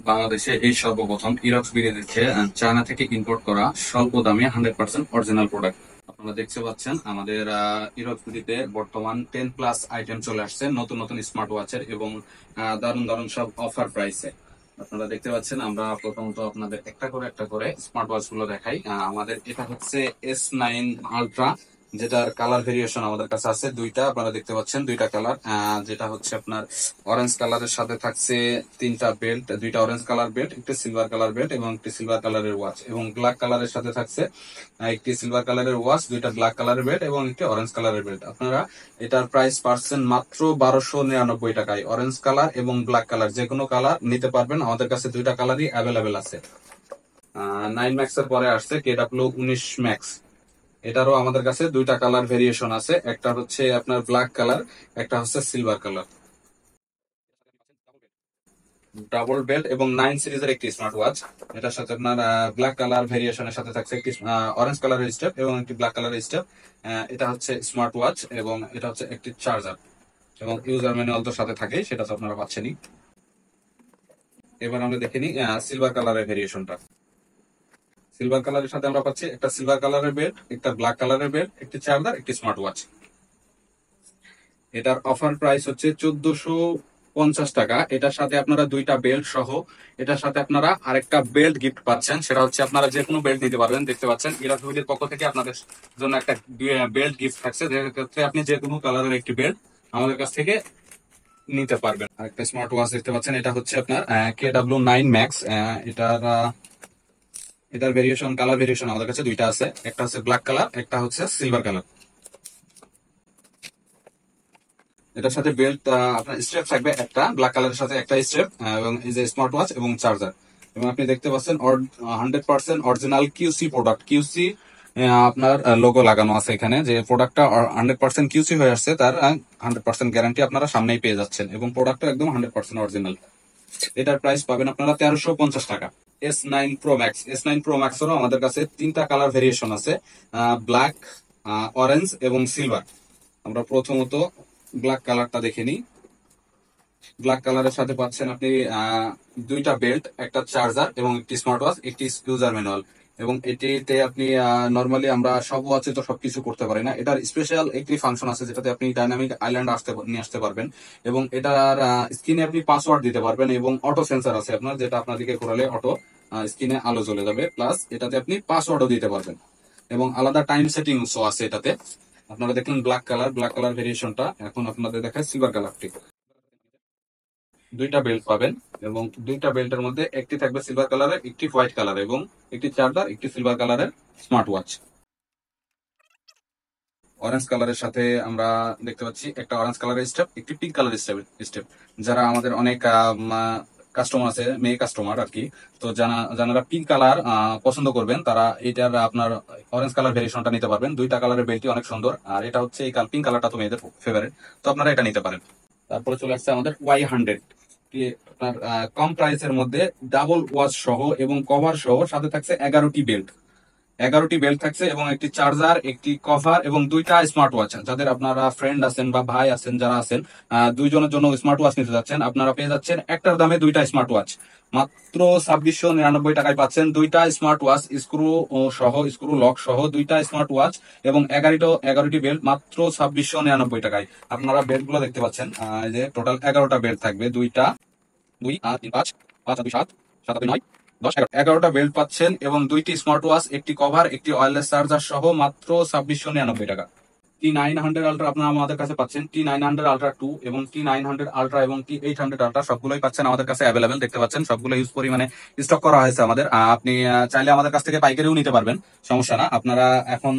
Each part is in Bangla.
বাংলাদেশে এই সর্বপ্রথম ইরক্স বেরিয়ে দিচ্ছে চায়না থেকে ইম্পোর্ট করা স্বল্প দামে 100% অরিজিনাল প্রোডাক্ট। আপনারা দেখতে পাচ্ছেন আমাদের ইরক্স বিডিতে বর্তমান 10+ আইটেম চলে আসছে, নতুন নতুন স্মার্ট ওয়াচের এবং দারুণ দারুণ সব অফার প্রাইসে। আপনারা দেখতে পাচ্ছেন আমরা প্রথমত আপনাদের একটা করে স্মার্ট ওয়াচ গুলো দেখাই। আমাদের এটা হচ্ছে S9 আলট্রা, যেটার কালার ভেরিয়েশন আমাদের কাছে আছে দুইটা। আপনারা দেখতে পাচ্ছেন দুইটা কালার, যেটা হচ্ছে আপনার অরেঞ্জ কালারের সাথে থাকছে তিনটা বেল্ট, দুইটা অরেঞ্জ কালার বেল্ট, একটি সিলভার কালার বেল্ট এবং একটি সিলভার কালারের ওয়াচ, এবং ব্ল্যাক কালারের সাথে থাকছে একটি সিলভার কালারের ওয়াচ, দুইটা ব্ল্যাক কালারের বেল্ট এবং একটি অরেঞ্জ কালারের বেল্ট। আপনারা এটার প্রাইস পাচ্ছেন মাত্র 1299 টাকায়। অরেঞ্জ কালার এবং ব্ল্যাক কালার যে কোনো কালার নিতে পারবেন, আমাদের কাছে দুইটা কালারই অ্যাভেলেবেল আছে। 9 ম্যাক্স এর পরে আসছে KW19 ম্যাক্স। এটারও আমাদের কাছে দুইটা কালার ভেরিয়েশন আছে, একটা হচ্ছে আপনার ব্ল্যাক কালার, একটা হচ্ছে সিলভার কালার। ডাবল বেল্ট এবং 9 সিরিজের একটি স্মার্ট ওয়াচ। এটার সাথে আপনার ব্ল্যাক কালার ভেরিয়েশনের সাথে থাকছে একটি অরেঞ্জ কালারের স্টেপ এবং একটি ব্ল্যাক কালারের স্টেপ। এটা হচ্ছে স্মার্ট ওয়াচ এবং এটা হচ্ছে একটি চার্জার এবং ইউজার ম্যানুয়াল তো সাথে থাকে, সেটা তো আপনারা পাচ্ছেনই। এবার আমরা দেখে নিই সিলভার কালারের ভেরিয়েশনটা। সিলভার কালারের সাথে আমরা পাচ্ছি একটা সিলভার কালারের বেল্ট, একটা ব্ল্যাক কালারের বেল্ট, একটি চার্জার, একটি স্মার্ট ওয়াচ। এটার অফার প্রাইস হচ্ছে 1450 টাকা। এটার সাথে আপনারা দুইটা বেল্ট সহ এটার সাথে আপনারা আরেকটা বেল্ট গিফট পাচ্ছেন, সেটা হচ্ছে আপনারা যে কোনো বেল্ট নিতে পারবেন। দেখতে পাচ্ছেন ইরাজুবিলির পক্ষ থেকে আপনাদের জন্য একটা বেল্ট গিফট থাকছে, যে ক্ষেত্রে আপনি যে কোনো কালারের একটি বেল্ট আমাদের কাছ থেকে নিতে পারবেন। আরেকটা স্মার্ট ওয়াচ দেখতে পাচ্ছেন, এটা হচ্ছে আপনার KW9 ম্যাক্স। এটার ভেরিয়েশন, কালার ভেরিয়েশন আমাদের কাছে দুইটা আছে, একটা হচ্ছে ব্ল্যাক কালার, একটা হচ্ছে সিলভার কালার। এটার সাথে বেল্ট আপনার স্ট্রেপ থাকবে একটা, ব্ল্যাক কালারের সাথে একটা স্ট্রেপ, এবং এই যে স্মার্ট ওয়াচ এবং চার্জার। এবং আপনি দেখতে পাচ্ছেন 100% অরিজিনাল কিউসি প্রোডাক্ট। কিউসি আপনার লোগো লাগানো আছে এখানে, যে প্রোডাক্টটা 100% কিউসি হয়ে আসছে, তার 100% গ্যারান্টি আপনারা সামনেই পেয়ে যাচ্ছেন, এবং প্রোডাক্টটা একদম 100% অরিজিনাল। এটার প্রাইস পাবেন আপনারা 1350 টাকা। S9 Pro Max এরও আমাদের কাছে তিনটা কালার ভেরিয়েশন আছে, ব্ল্যাক, অরেঞ্জ এবং সিলভার। আমরা প্রথমত ব্ল্যাক কালারটা দেখে নিই। ব্ল্যাক কালারের সাথে পাচ্ছেন আপনি দুইটা বেল্ট, একটা চার্জার এবং একটি স্মার্ট ওয়াচ, একটি ইউজার ম্যানুয়াল। এবং এটিতে আপনি নর্মালি আমরা সব ওয়াচে তো সবকিছু করতে পারি না, এটার স্পেশাল একটি ফাংশন আছে যেটাতে আপনি ডাইনামিক আইল্যান্ড নিয়ে আসতে পারবেন, এবং এটার স্ক্রিনে আপনি পাসওয়ার্ড দিতে পারবেন, এবং অটো সেন্সার আছে আপনার, যেটা আপনার দিকে ঘোরালে অটো স্ক্রিনে আলো জ্বলে যাবে, প্লাস এটাতে আপনি পাসওয়ার্ডও দিতে পারবেন, এবং আলাদা টাইম সেটিংসও আছে এটাতে। আপনারা দেখলেন ব্ল্যাক কালার ভেরিয়েশনটা, এখন আপনাদের দেখায় সিলভার কালারটি। দুইটা বেল্ট পাবেন, এবং দুইটা বেল্টের মধ্যে একটি থাকবে সিলভার কালারের, একটি হোয়াইট কালার, এবং একটি চার্জার, একটি সিলভার কালারের স্মার্ট ওয়াচ। অরেঞ্জ কালারের সাথে আমরা দেখতে পাচ্ছি একটা অরেঞ্জ কালারের স্টেপ, একটি পিঙ্ক কালারের স্টেপ। যারা আমাদের অনেক কাস্টমার আছে, মেয়ে কাস্টমার আর কি, তো যারা পিঙ্ক কালার পছন্দ করবেন, তারা এটার আপনার অরেঞ্জ কালার ভেরিয়েশনটা নিতে পারবেন। দুইটা কালারের বেল্টই অনেক সুন্দর, আর এটা হচ্ছে এই পিঙ্ক কালারটা তো মেয়েদের ফেভারিট, তো আপনারা এটা নিতে পারেন। তারপরে চলে আসছে আমাদের Y100, আপনার কম প্রাইসের মধ্যে ডাবল ওয়াচ সহ এবং কভার সহ, সাথে থাকছে 11টি বেল্ট থাকছে, এবং একটি চার্জার, একটি কভার এবং দুইটা স্মার্ট ওয়াচ। যাদের আপনারা ফ্রেন্ড আছেন বা ভাই আছেন, যারা আছেন দুইজনের জন্য স্মার্ট ওয়াচ নিতে যাচ্ছেন, আপনারা পেয়ে যাচ্ছেন একটার দামে দুইটা স্মার্ট ওয়াচ। মাত্র 2699 টাকায় পাচ্ছেন দুইটা স্মার্ট ওয়াচ, স্ক্রু লক সহ দুইটা স্মার্ট ওয়াচ এবং 11টি বেল্ট মাত্র 2699 টাকায়। আপনারা বেল্ট গুলো দেখতে পাচ্ছেন, এই যে টোটাল 11টা বেল্ট থাকবে, দুইটা, 2 আর 3 5, 5 আর 2 7, 7 আর 2 9, 10 11টা বেল্ট পাচ্ছেন, এবং দুইটি স্মার্ট ওয়াচ, একটি কভার, একটি ওয়্যারলেস চার্জার সহ মাত্র 2699 টাকা। T900 আলট্রা আপনারা আমাদের কাছে পাচ্ছেন, T900 আলট্রা 2 এবং T900 আলট্রা এবং T800 আলট্রা সবগুলোই পাচ্ছেন আমাদের কাছে অ্যাভেলেবেল। দেখতে পাচ্ছেন সবগুলো ইউজ পরিমাণে স্টক করা হয়েছে আমাদের। আপনি চাইলে আমাদের কাছ থেকে পাইকারিও নিতে পারবেন, সমস্যা না। আপনারা এখন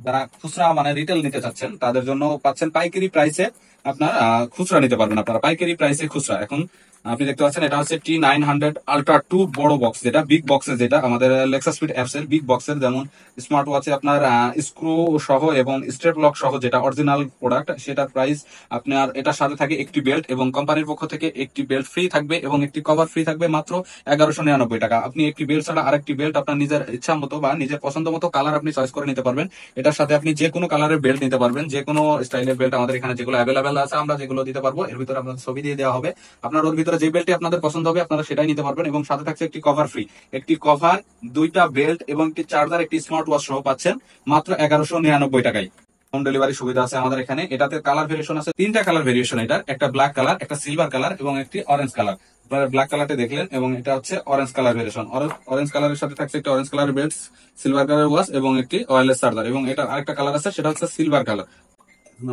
যারা খুচরা মানে রিটেল নিতে চাচ্ছেন, তাদের জন্য পাচ্ছেন পাইকারি প্রাইসে আপনার খুচরা নিতে পারবেন, আপনারা পাইকারি প্রাইসে খুচরা। এখন আপনি দেখতে পাচ্ছেন এটা হচ্ছে T900 আলট্রা 2 বড় বক্স, যেটা বিগ বক্সের, যেটা আমাদের লেক্সাসপিড অ্যাপস এর বিগ বক্সের। যেমন স্মার্ট ওয়াচে আপনার স্ক্রু সহ এবং স্ট্রেপ লক সহ, যেটা অরিজিনাল প্রোডাক্ট, সেটার প্রাইস আপনার এটার সাথে থাকে একটি বেল্ট, এবং কোম্পানির পক্ষ থেকে একটি বেল্ট ফ্রি থাকবে এবং একটি কভার ফ্রি থাকবে, মাত্র 1199 টাকা। আপনি একটি বেল্ট ছাড়া আরেকটি বেল্ট আপনার নিজের ইচ্ছা মতো বা নিজের পছন্দ মতো কালার আপনি চয়েস করে নিতে পারবেন। এটার সাথে আপনি যে কোনো কালারের বেল্ট নিতে পারবেন, যে কোনো স্টাইলের বেল্ট আমাদের এখানে যেগুলো অ্যাভেলেবেল চ্যানেলে আছে, আমরা যেগুলো দিতে পারবো এর ভিতরে আপনার ছবি দিয়ে দেওয়া হবে। আপনার ওর ভিতরে যে বেল্টটি আপনাদের পছন্দ হবে আপনারা সেটাই নিতে পারবেন, এবং সাথে থাকছে একটি কভার ফ্রি, একটি কভার, দুইটা বেল্ট এবং একটি চার্জার, একটি স্মার্ট ওয়াচ সহ পাচ্ছেন মাত্র 1199 টাকায়। হোম ডেলিভারি সুবিধা আছে আমাদের এখানে। এটাতে কালার ভেরিয়েশন আছে, তিনটা কালার ভেরিয়েশন এটার, একটা ব্ল্যাক কালার, একটা সিলভার কালার এবং একটি অরেঞ্জ কালার। আপনারা ব্ল্যাক কালারটা দেখলেন, এবং এটা হচ্ছে অরেঞ্জ কালার ভেরিয়েশন। অরেঞ্জ কালারের সাথে থাকছে একটা orange colour belt, silver colour watch এবং একটি ওয়্যারলেস চার্জার, এবং এটা আরেকটা কালার আছে সেটা হচ্ছে সিলভার কালার।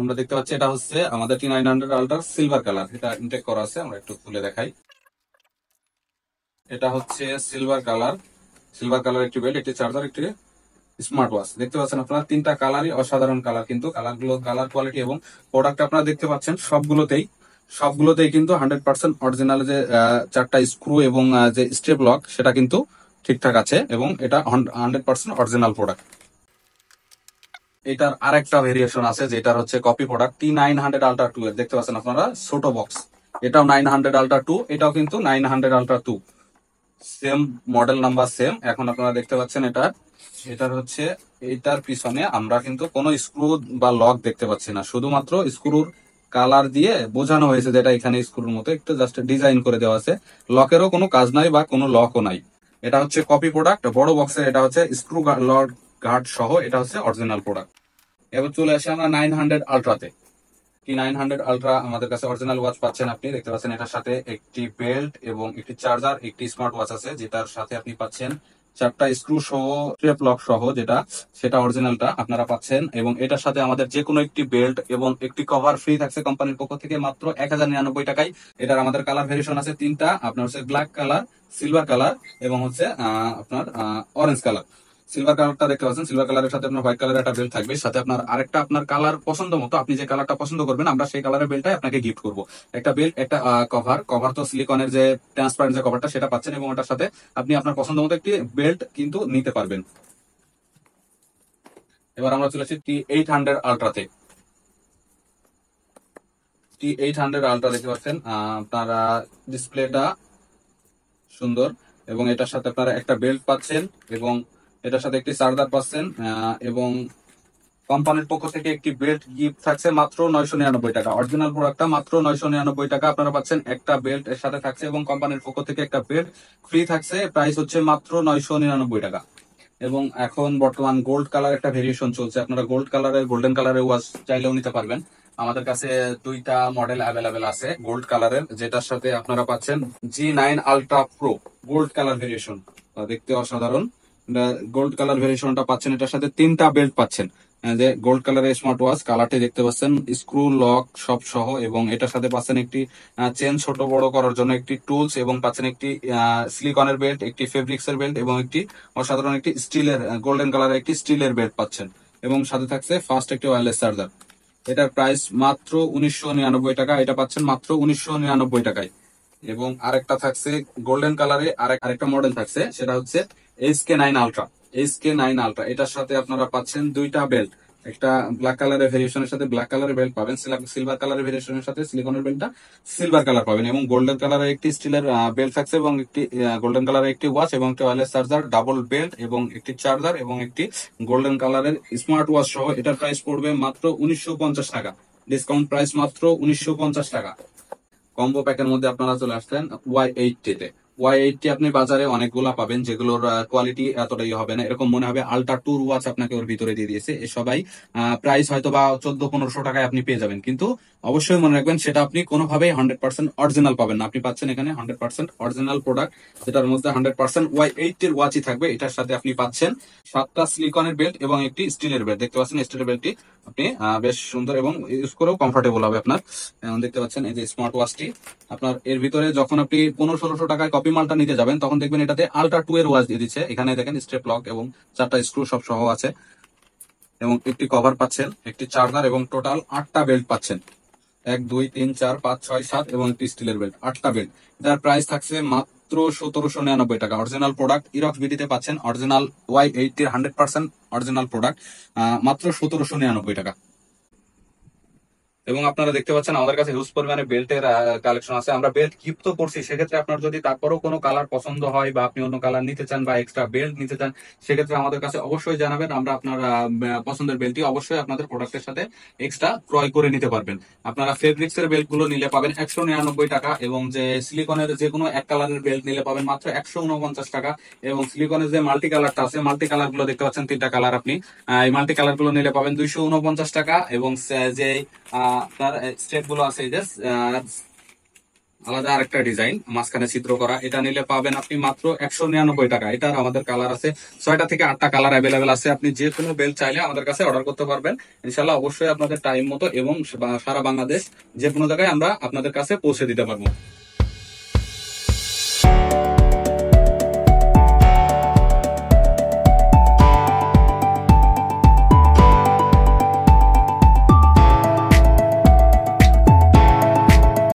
আমরা দেখতে পাচ্ছি এটা হচ্ছে আমাদের T900 আল্ট্রা সিলভার কালার, এটা ইনটেক করা আছে, আমরা একটু খুলে দেখাই। এটা হচ্ছে সিলভার কালার, সিলভার কালার একটি বেল্ট, একটি চার্জার, একটি স্মার্ট ওয়াচ। দেখতে পাচ্ছেন আপনারা তিনটা কালারই অসাধারণ কালার, কিন্তু কালারগুলো, কালার কোয়ালিটি এবং প্রোডাক্ট আপনারা দেখতে পাচ্ছেন সবগুলোতেই কিন্তু 100% অরিজিনাল যে চারটা স্ক্রু এবং যে স্টেপ লক সেটা কিন্তু ঠিকঠাক আছে, এবং এটা 100% অরিজিনাল প্রোডাক্ট। এটার আরেকটা ভেরিয়েশন আছে যেটার হচ্ছে কপি প্রোডাক্ট T900 আল্ট্রা 2 এর, দেখতে পাচ্ছেন আপনারা ছোট বক্স, এটাও 900 আল্ট্রা 2, এটাও কিন্তু 900 ultra 2, same model number same. এখন আপনারা দেখতে পাচ্ছেন এটার হচ্ছে এটার পিছনে আমরা কিন্তু কোনো স্ক্রু বা লক দেখতে পাচ্ছি না, শুধুমাত্র স্ক্রুর কালার দিয়ে বোঝানো হয়েছে যেটা এখানে স্ক্রুর মতো একটু জাস্ট ডিজাইন করে দেওয়া আছে। লকেরও কোনো কাজ নাই বা কোনো লকও নাই। এটা হচ্ছে কপি প্রোডাক্ট বড় বক্সের, এটা হচ্ছে স্ক্রু লক গার্ড সহ, এটা হচ্ছে অরিজিনাল প্রোডাক্ট। এবার চলে আসে আমরা 900 আল্ট্রাতে। T900 আল্ট্রা আমাদের কাছে অরিজিনাল ওয়াচ পাচ্ছেন, আপনি দেখতে পাচ্ছেন এটার সাথে একটি বেল্ট এবং একটি চার্জার, একটি স্মার্ট ওয়াচ আছে, যেটার সাথে আপনি পাচ্ছেন চারটা স্ক্রু সহ, স্ট্রেপ লক সহ, সেটা অরিজিনালটা আপনারা পাচ্ছেন। এবং এটার সাথে আমাদের যে কোনো একটি বেল্ট এবং একটি কভার ফ্রি থাকছে কোম্পানির পক্ষ থেকে মাত্র 1099 টাকায়। এটার আমাদের কালার ভেরিয়েশন আছে তিনটা, আপনার হচ্ছে ব্ল্যাক কালার, সিলভার কালার এবং হচ্ছে আপনার অরেঞ্জ কালার। সিলভার কালারটা দেখতে পাচ্ছেন, সিলভার কালারের সাথে আপনার হোয়াইট কালারের একটা বেল্ট থাকবে, সাথে আপনার আরেকটা আপনার কালার পছন্দ মতো আপনি যে কালারটা পছন্দ করবেন আমরা সেই কালারের বেল্টটাই আপনাকে গিফট করব। একটা বেল্ট, একটা কভার তো সিলিকনের যে ট্রান্সপারেন্ট যে কভারটা সেটা পাচ্ছেন, এবং ওটার সাথে আপনি আপনার পছন্দ মতো একটি বেল্ট কিন্তু নিতে পারবেন। এবার আমরা চলেছি T800 আল্ট্রাতে। T800 আল্ট্রা দেখতে পাচ্ছেন, আপনারা ডিসপ্লেটা সুন্দর, এবং এটার সাথে আপনারা একটা বেল্ট পাচ্ছেন, এবং এটার সাথে একটি চার্জার পাচ্ছেন, এবং কোম্পানির পক্ষ থেকে একটি বেল্ট গিফট থাকছে মাত্র 999 টাকা। অরিজিনাল প্রোডাক্টটা মাত্র 999 টাকা আপনারা পাচ্ছেন, একটা বেল্ট এর সাথে থাকছে, এবং কোম্পানির পক্ষ থেকে একটা বেল্ট ফ্রি থাকছে, প্রাইস হচ্ছে মাত্র 999 টাকা। এবং এখন বর্তমান গোল্ড কালার একটা ভেরিয়েশন চলছে, আপনারা গোল্ডেন কালারের ওয়াচ চাইলেও নিতে পারবেন। আমাদের কাছে দুইটা মডেল অ্যাভেলেবেল আছে গোল্ড কালারের, যেটার সাথে আপনারা পাচ্ছেন G9 ultra pro gold colour variation, দেখতে অসাধারণ। গোল্ড কালার ভেরিয়েশনটা পাচ্ছেন, এটার সাথে তিনটা বেল্ট পাচ্ছেন, যে গোল্ড কালারের স্মার্ট ওয়াচ, কালারটি দেখতে পাচ্ছেন স্ক্রু লক সব সহ, এবং এটার সাথে পাচ্ছেন একটি চেন ছোট বড় করার জন্য একটি টুলস, এবং পাচ্ছেন একটি সিলিকনের বেল্ট, একটি ফেব্রিক্স এর বেল্ট, এবং একটি অসাধারণ একটি স্টিলের গোল্ডেন কালারের একটি স্টিলের বেল্ট পাচ্ছেন, এবং সাথে থাকছে ফার্স্ট একটি ওয়্যারলেস চার্জার। এটার প্রাইস মাত্র 1999 টাকা, এটা পাচ্ছেন মাত্র 1999 টাকায়। এবং আরেকটা থাকছে গোল্ডেন কালারে, আরেকটা মডেল থাকছে, সেটা হচ্ছে HK9 আলট্রা। HK9 আলট্রা, এটার সাথে আপনারা পাচ্ছেন দুইটা বেল্ট, একটা ব্ল্যাক কালারের ভেরিয়েশনের সাথে ব্ল্যাক কালারের বেল্ট পাবেন, সিলভার কালারের ভেরিয়েশনের সাথে সিলিকনের বেল্টটা সিলভার কালার পাবেন, এবং গোল্ডেন কালারের একটি স্টিলের বেল্ট থাকছে, এবং একটি গোল্ডেন কালারের একটি ওয়াচ, এবং একটি ওয়্যারলেস চার্জার, ডাবল বেল্ট, এবং একটি চার্জার, এবং একটি গোল্ডেন কালারের স্মার্ট ওয়াচ সহ। এটার প্রাইস পড়বে মাত্র 1950 টাকা, ডিসকাউন্ট প্রাইস মাত্র 1950 টাকা। কম্বো প্যাকের মধ্যে আপনারা চলে আসছেন Y80 তে। Y80 আপনি বাজারে অনেকগুলা পাবেন, যেগুলোর কোয়ালিটি এতটাই হবে না, এরকম মনে হবে আল্ট্রা টুর ওয়াচ আপনাকে ওর ভিতরে দিয়ে দিয়েছে। এ সবাই প্রাইস হয়তো বা 1400-1500 টাকায় আপনি পেয়ে যাবেন, কিন্তু অবশ্যই মনে রাখবেন সেটা আপনি কোনোভাবেই 100% অরিজিনাল পাবেন না। আপনি পাচ্ছেন এখানে 100% অরিজিনাল প্রোডাক্ট, যেটার মধ্যে 100% Y80 এর ওয়াচই থাকবে। এটার সাথে আপনি পাচ্ছেন 7টা সিলিকনের বেল্ট এবং একটি স্টিলের বেল্ট। দেখতে পাচ্ছেন স্টিলের বেল্টটি আপনি বেশ সুন্দর এবং ইউজ করেও কমফোর্টেবল হবে আপনার। দেখতে পাচ্ছেন এই যে স্মার্ট ওয়াচটি, আপনার এর ভিতরে যখন আপনি 1500-1600 টাকায় কপি মালটা নিতে যাবেন তখন দেখবেন এটাতে আল্ট্রা 2 এর ওয়াচ দিয়ে দিচ্ছে। এখানে দেখেন স্টেপ লক এবং চারটা স্ক্রু সব সহ আছে, এবং একটি কভার পাচ্ছেন, একটি চার্জার, এবং টোটাল 8টা বেল্ট পাচ্ছেন। 1 2 3 4 5 6 7 এবং একটি স্টিলের বেল্ট, 8টা বেল্ট। যার প্রাইস থাকছে মাত্র 1799 টাকা। অরিজিনাল প্রোডাক্ট ইরক্স বিডিতে পাচ্ছেন, অরিজিনাল Y80 100% অরিজিনাল প্রোডাক্ট, মাত্র 1799 টাকা। এবং আপনারা দেখতে পাচ্ছেন আমাদের কাছে হিউজ পরিমাণে বেল্টের কালেকশন আছে। আমরা বেল্ট গিফট তো করছি, সেক্ষেত্রে আপনার যদি তারপরেও কোনো কালার পছন্দ হয় বা আপনি অন্য কালার নিতে চান বা এক্সট্রা বেল্ট নিতে চান, সেক্ষেত্রে আমাদের কাছে অবশ্যই জানাবেন। আমরা আপনার পছন্দের বেল্টটি অবশ্যই আপনাদের প্রোডাক্টের সাথে এক্সট্রা ক্রয় করে নিতে পারবেন। আপনারা ফেব্রিক্স এর বেল্ট গুলো নিলে পাবেন 199 টাকা, এবং যে সিলিকনের যে কোনো এক কালারের বেল্ট নিলে পাবেন মাত্র 149 টাকা। এবং সিলিকনের যে মাল্টি কালারটা আছে, মাল্টি কালার গুলো দেখতে পাচ্ছেন 3টা কালার, আপনি এই মাল্টি কালার গুলো নিলে পাবেন 249 টাকা। এবং যে তার স্টেপ গুলো আছে, এই যে আলাদা আরেকটা ডিজাইন মাঝখানে ছিদ্র করা, এটা নিলে পাবেন আপনি মাত্র 199 টাকা। এটার আমাদের কালার আছে 6টা থেকে 8টা কালার অ্যাভেলেবেল আছে। আপনি যে কোনো বেল্ট চাইলে আমাদের কাছে অর্ডার করতে পারবেন ইনশাল্লাহ। অবশ্যই আপনাদের টাইম মতো এবং সারা বাংলাদেশ যে কোনো জায়গায় আমরা আপনাদের কাছে পৌঁছে দিতে পারবো।